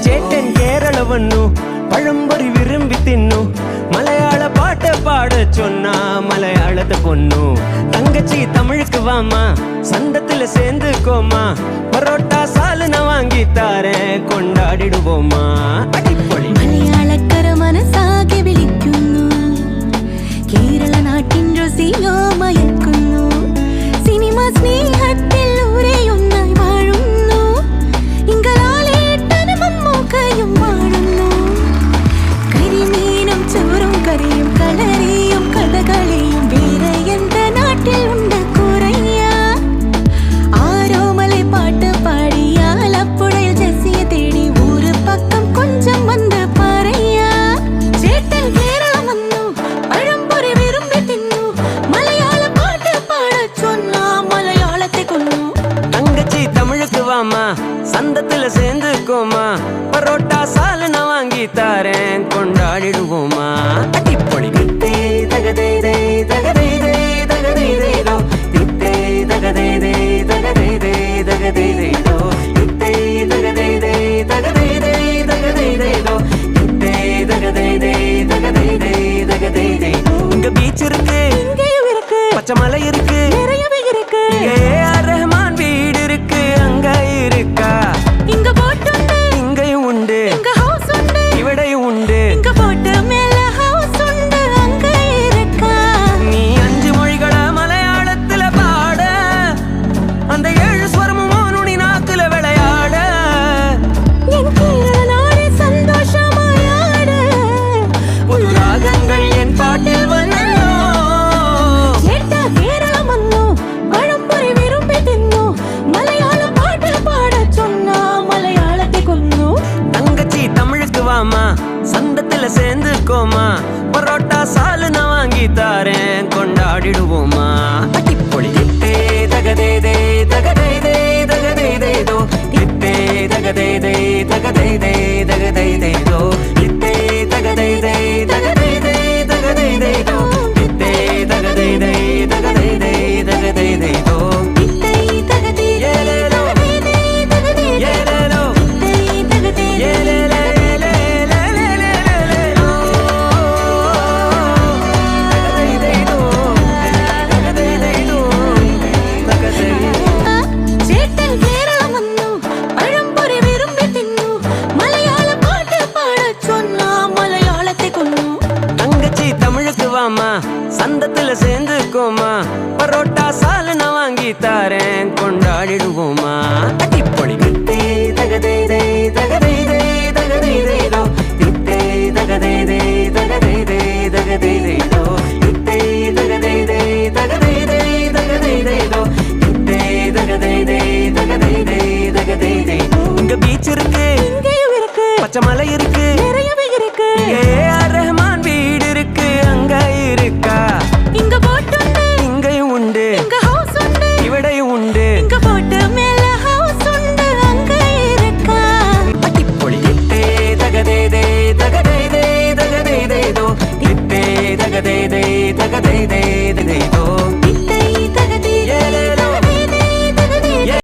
ചേട്ടൻ കേരളവന്നു പഴംപൊരി വിരുമ്പി തിന്നു മലയാള പാട്ട് പാട சொன்னா மலையாளத்தை பொண்ணு தங்கச்சி தமிழுக்கு வாமா சந்தத்துல சேர்ந்துக்கோமா பரோட்டா சாலுன வாங்கி தாரேன் கொண்டாடிடுவோமா அடிப்பொளி മലയാളക്കര മനസ്സാകെ വിളിക്കുന്നു കേരള നാട്ടിൻ രുചിയോ മയക്കുന്നു സിനിമ സ്നേഹത്തിൽ ഉരയൊന്നായി വാഴുന്നു ഇങ്കലാലേട്ടനും മമ്മൂക്കയും വാഴുന്നു കരിമീനും ചോറും കറിയും കളരിയും കഥകളിയും വേറെ എന്ത നാട്ടിൽ ഉണ്ട് കുറയ്യ ആരോമലെ പാട്ട് പാടിയാൽ അപ്പുഴയിൽ ജെസ്സിയെ തേടി ഊര് പക്കം കൊഞ്ചം വന്ന് പറയ്യ ചേട്ടൻ കേരളം വന്നു പഴംപൊരി വിരുമ്പി തിന്നു മലയാള പാട്ട് പാട சொன்னா മലയാളത്തെ കൊന്നു தங்கச்சி தமிழுக்கு வாமா சந்தத்துல சேர்ந்துக்கோமா பரோட்டா சாலுன வாங்கி தாரேன் கொண்டாடிடுவோமா அடிப்பொளி இங்க பீச் இருக்கு இங்கேயும் இருக்கு பச்சை மலை இருக்கு நிறையவே இருக்கு ஏஆர் ரஹ்மான் வீடு இருக்கு அங்க இருக்கா இங்க போட்டு இங்கேயும் உண்டு இங்க ஹவுஸ் உண்டு இவிடையும் உண்டு இங்க போட்டு மேல ஹவுஸ் உண்டு அங்க இருக்கா நீ 5 மொழிகளை மலையாளத்துல பாட அந்த 7 ஸ்வரமும் நுனி நாக்குல விளையாட என் கேரள நாடே சந்தோஷமாயாட புது ராகங்கள் என் பாட்டில் வந்தோ ചേട്ടാ കേരളം വന്നു പഴംപൊരി വിരുമ്പി തിന്നു മലയാള പാട്ട് പാട சொன்னா മലയാളത്തെ കൊന്നു தங்கச்சி தமிழுக்கு வாமா சந்தத்துல சேர்ந்துக்கோமா பரோட்டா சாலுன வாங்கி தாரேன் கொண்டாடிடுவோமா அடிப்பொளி தகதே தகதே தகதேதோ தித்தே தகதே தகதேதோ தித்தே தகதே தகதேதோ தித்தே தகதேதோ தித்தை தகதே ஏலேலோ தகதே ஏலேலோ தித்தை தகதே ചേട്ടൻ കേരളം വന്നു പഴംപൊരി വിരുമ്പി തിന്നു മലയാള പാട്ട് പാട சொன்னா മലയാളത്തെ കൊന്നു தங்கச்சி தமிழுக்கு வாமா சந்தத்துல சேர்ந்துக்கோமா பரோட்டா சாலுன வாங்கி தாரேன் கொண்டாடிடுவோமா அடிப்பொளி இங்க பீச் இருக்கு இங்கேயும் இருக்கு பச்சை மலை இருக்கு